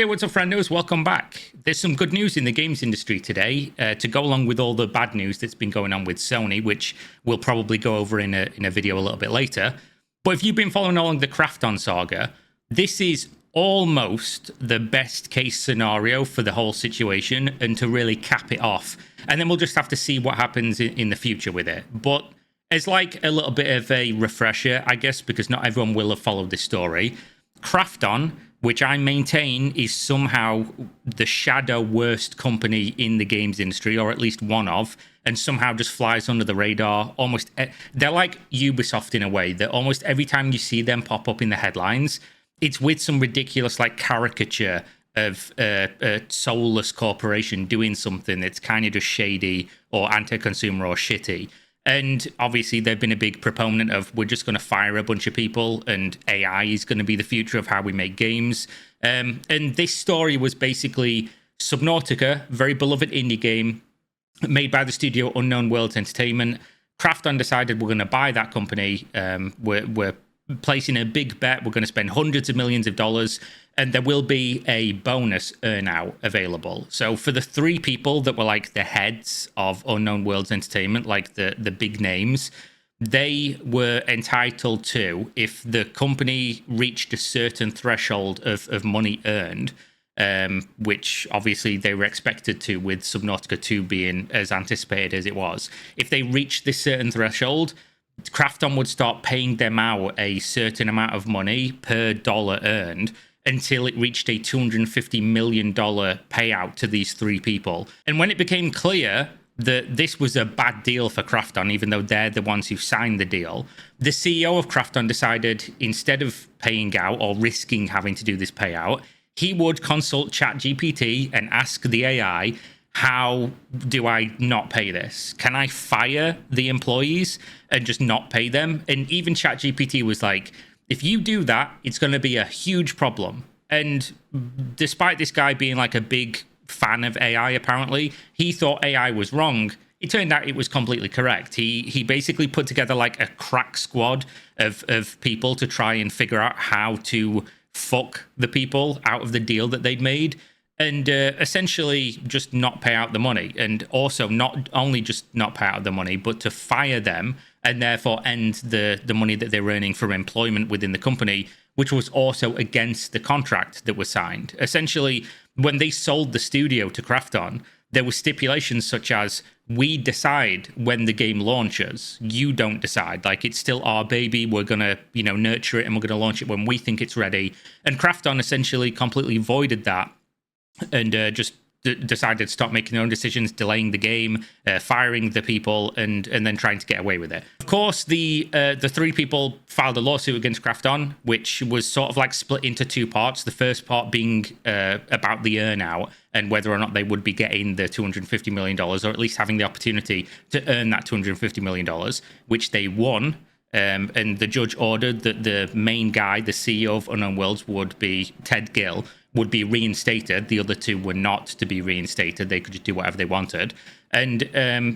Okay, what's up, friendos? Welcome back. There's some good news in the games industry today to go along with all the bad news that's been going on with Sony, which we'll probably go over in a video a little bit later. But if you've been following along the Krafton saga, this is almost the best case scenario for the whole situation and to really cap it off. And then we'll just have to see what happens in the future with it. But as like a little bit of a refresher, I guess, because not everyone will have followed this story, Krafton, which I maintain is somehow the shadow worst company in the games industry, or at least one of, and somehow just flies under the radar. They're like Ubisoft in a way, that almost every time you see them pop up in the headlines, it's with some ridiculous like caricature of a soulless corporation doing something that's kind of just shady or anti-consumer or shitty. And obviously, they've been a big proponent of we're just going to fire a bunch of people and AI is going to be the future of how we make games. And this story was basically Subnautica, very beloved indie game made by the studio Unknown Worlds Entertainment. Krafton decided we're going to buy that company. We're placing a big bet. We're going to spend hundreds of millions of dollars, and there will be a bonus earnout available. So for the three people that were like the heads of Unknown Worlds Entertainment, like the big names, they were entitled to, if the company reached a certain threshold of money earned, which obviously they were expected to with Subnautica 2 being as anticipated as it was. If they reached this certain threshold, Krafton would start paying them out a certain amount of money per dollar earned until it reached a $250 million payout to these three people. And when it became clear that this was a bad deal for Krafton, even though they're the ones who signed the deal, the CEO of Krafton decided instead of paying out or risking having to do this payout, he would consult ChatGPT and ask the AI, how do I not pay this? Can I fire the employees and just not pay them? And even ChatGPT was like, if you do that, it's going to be a huge problem. And despite this guy being like a big fan of AI, apparently, he thought AI was wrong. It turned out it was completely correct. He basically put together like a crack squad of people to try and figure out how to fuck the people out of the deal that they'd made. And essentially just not pay out the money, and also not only just not pay out the money, but to fire them and therefore end the money that they're earning from employment within the company, which was also against the contract that was signed. Essentially, when they sold the studio to Krafton, there were stipulations such as, we decide when the game launches, you don't decide. Like, it's still our baby, we're going to, nurture it, and we're going to launch it when we think it's ready. And Krafton essentially completely voided that and just decided to stop making their own decisions, delaying the game, firing the people, and then trying to get away with it. Of course, the three people filed a lawsuit against Krafton, which was sort of like split into two parts. The first part being about the earnout and whether or not they would be getting the $250 million, or at least having the opportunity to earn that $250 million, which they won. And the judge ordered that the main guy, the CEO of Unknown Worlds, would be Ted Gill, would be reinstated. The other two were not to be reinstated. They could just do whatever they wanted. And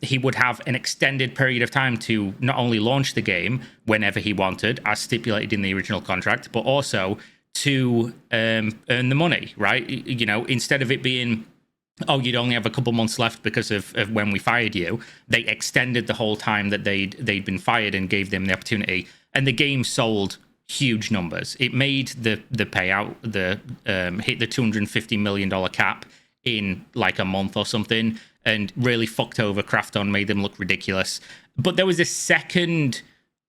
he would have an extended period of time to not only launch the game whenever he wanted, as stipulated in the original contract, but also to earn the money, right? Instead of it being, oh, you'd only have a couple months left because of when we fired you, they extended the whole time that they'd been fired and gave them the opportunity. And the game sold huge numbers. It made the payout, hit the $250 million cap in like a month or something, and really fucked over Krafton, made them look ridiculous. But there was a second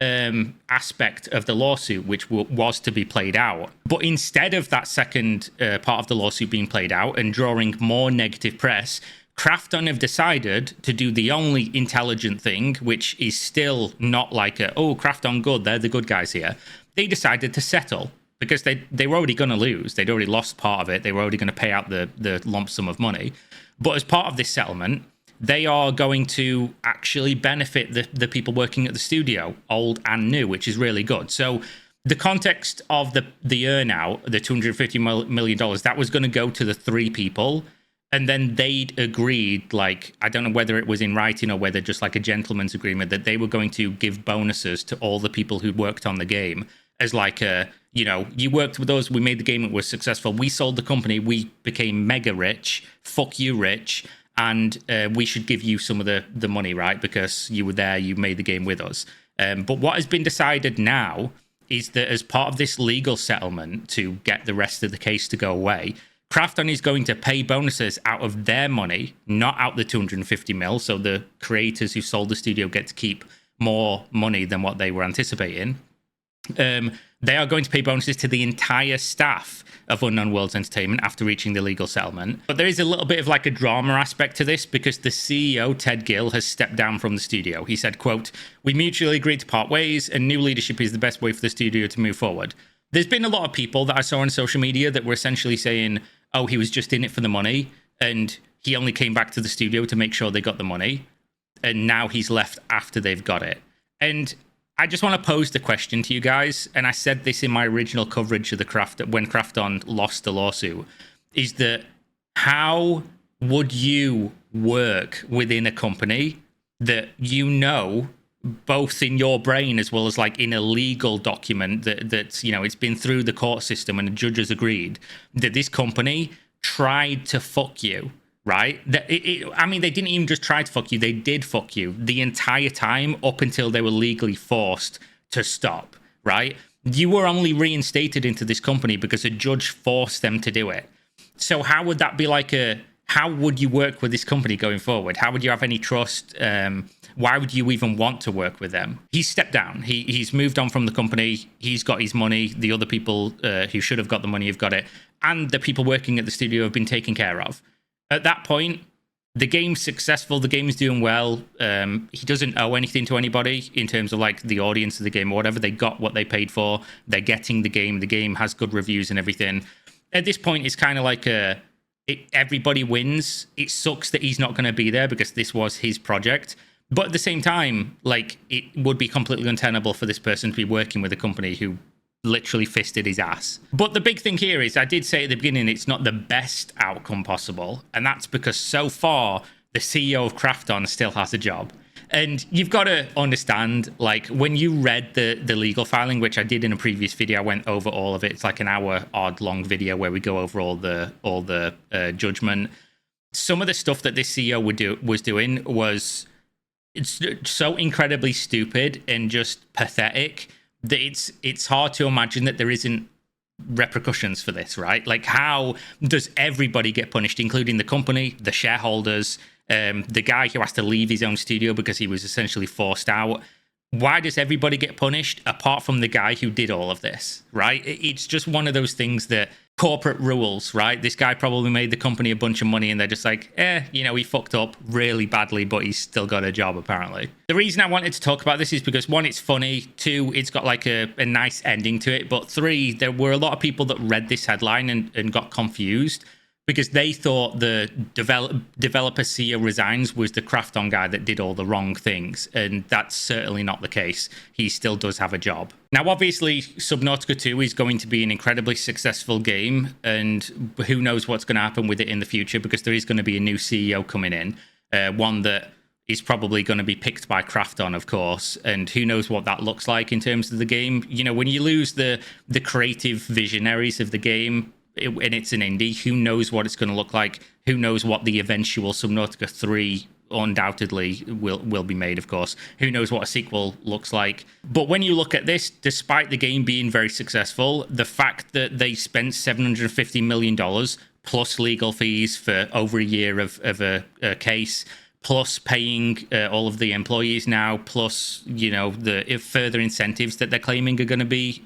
aspect of the lawsuit which was to be played out. But instead of that second part of the lawsuit being played out and drawing more negative press, Krafton have decided to do the only intelligent thing, which is still not like Krafton good, they're the good guys here. They decided to settle because they were already going to lose. They'd already lost part of it. They were already going to pay out the lump sum of money. But as part of this settlement, they are going to actually benefit the people working at the studio, old and new, which is really good. So the context of the earnout, the $250 million, that was going to go to the three people. And then they'd agreed, like, I don't know whether it was in writing or whether just like a gentleman's agreement, that they were going to give bonuses to all the people who worked on the game as like a, you know, you worked with us, we made the game, it was successful, we sold the company, we became mega rich, fuck you rich, and we should give you some of the money, right? Because you were there, you made the game with us. But what has been decided now is that as part of this legal settlement to get the rest of the case to go away, Krafton is going to pay bonuses out of their money, not out the 250 mil. So the creators who sold the studio get to keep more money than what they were anticipating. They are going to pay bonuses to the entire staff of Unknown Worlds Entertainment after reaching the legal settlement. But there is a little bit of like a drama aspect to this because the CEO, Ted Gill, has stepped down from the studio. He said, quote, "We mutually agreed to part ways and new leadership is the best way for the studio to move forward." There's been a lot of people that I saw on social media that were essentially saying, oh, he was just in it for the money and he only came back to the studio to make sure they got the money. And now he's left after they've got it. And I just want to pose the question to you guys, and I said this in my original coverage of the when Krafton lost the lawsuit, is that how would you work within a company that you know, both in your brain as well as like in a legal document that's, you know, it's been through the court system and the judges agreed that this company tried to fuck you? Right? I mean, they didn't even just try to fuck you. They did fuck you the entire time up until they were legally forced to stop, right? You were only reinstated into this company because a judge forced them to do it. So how would that be like how would you work with this company going forward? How would you have any trust? Why would you even want to work with them? He's stepped down. He's moved on from the company. He's got his money. The other people who should have got the money have got it. And the people working at the studio have been taken care of. At that point, the game's successful, the game's doing well. He doesn't owe anything to anybody in terms of like the audience of the game or whatever. They got what they paid for. They're getting the game has good reviews and everything. At this point, it's kind of like everybody wins. It sucks that he's not going to be there because this was his project. But at the same time, like, it would be completely untenable for this person to be working with a company who literally fisted his ass. But the big thing here is, I did say at the beginning, it's not the best outcome possible. And that's because so far, the CEO of Krafton still has a job. And you've got to understand, like, when you read the legal filing, which I did in a previous video, I went over all of it. It's like an hour odd long video where we go over all the judgment. Some of the stuff that this CEO was doing was it's so incredibly stupid and just pathetic that it's hard to imagine that there isn't repercussions for this, right? Like, how does everybody get punished, including the company, the shareholders, the guy who has to leave his own studio because he was essentially forced out? Why does everybody get punished apart from the guy who did all of this, right? It's just one of those things that corporate rules, right? This guy probably made the company a bunch of money and they're just like, you know, he fucked up really badly, but he's still got a job apparently. The reason I wanted to talk about this is because, one, it's funny. Two, it's got like a nice ending to it. But three, there were a lot of people that read this headline and got confused because they thought the developer CEO resigns was the Krafton guy that did all the wrong things. And that's certainly not the case. He still does have a job. Now, obviously, Subnautica 2 is going to be an incredibly successful game. And who knows what's going to happen with it in the future, because there is going to be a new CEO coming in. One that is probably going to be picked by Krafton, of course. And who knows what that looks like in terms of the game. You know, when you lose the creative visionaries of the game, and it's an indie, who knows what it's going to look like? Who knows what the eventual Subnautica 3 undoubtedly will be made, of course. Who knows what a sequel looks like? But when you look at this, despite the game being very successful, the fact that they spent $750 million plus legal fees for over a year of a case, plus paying all of the employees now, plus, you know, the further incentives that they're claiming are going to be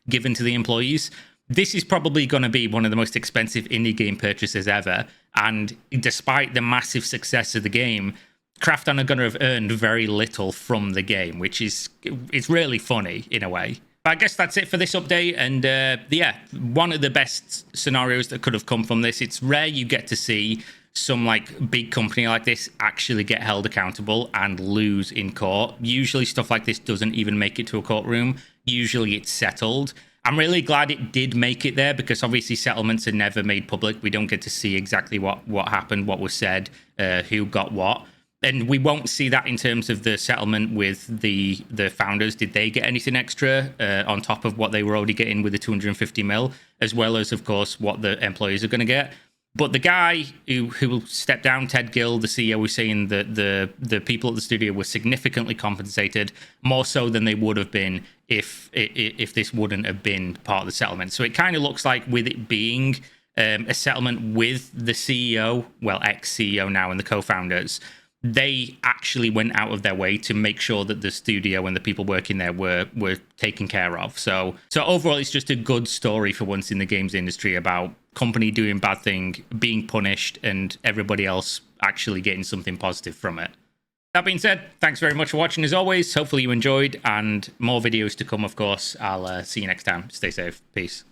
given to the employees, this is probably going to be one of the most expensive indie game purchases ever. And despite the massive success of the game, Krafton are going to have earned very little from the game, which is, it's really funny in a way. But I guess that's it for this update. And yeah, one of the best scenarios that could have come from this. It's rare you get to see some like big company like this actually get held accountable and lose in court. Usually stuff like this doesn't even make it to a courtroom. Usually it's settled. I'm really glad it did make it there, because obviously settlements are never made public. We don't get to see exactly what happened, what was said, who got what. And we won't see that in terms of the settlement with the founders. Did they get anything extra on top of what they were already getting with the 250 mil, as well as, of course, what the employees are going to get? But the guy who stepped down, Ted Gill, the CEO, was saying that the people at the studio were significantly compensated, more so than they would have been if this wouldn't have been part of the settlement. So it kind of looks like, with it being a settlement with the CEO, well, ex-CEO now, and the co-founders, they actually went out of their way to make sure that the studio and the people working there were taken care of. So overall, it's just a good story for once in the games industry about company doing bad thing, being punished, and everybody else actually getting something positive from it. That being said, thanks very much for watching as always. Hopefully you enjoyed, and more videos to come, of course. I'll see you next time. Stay safe. Peace.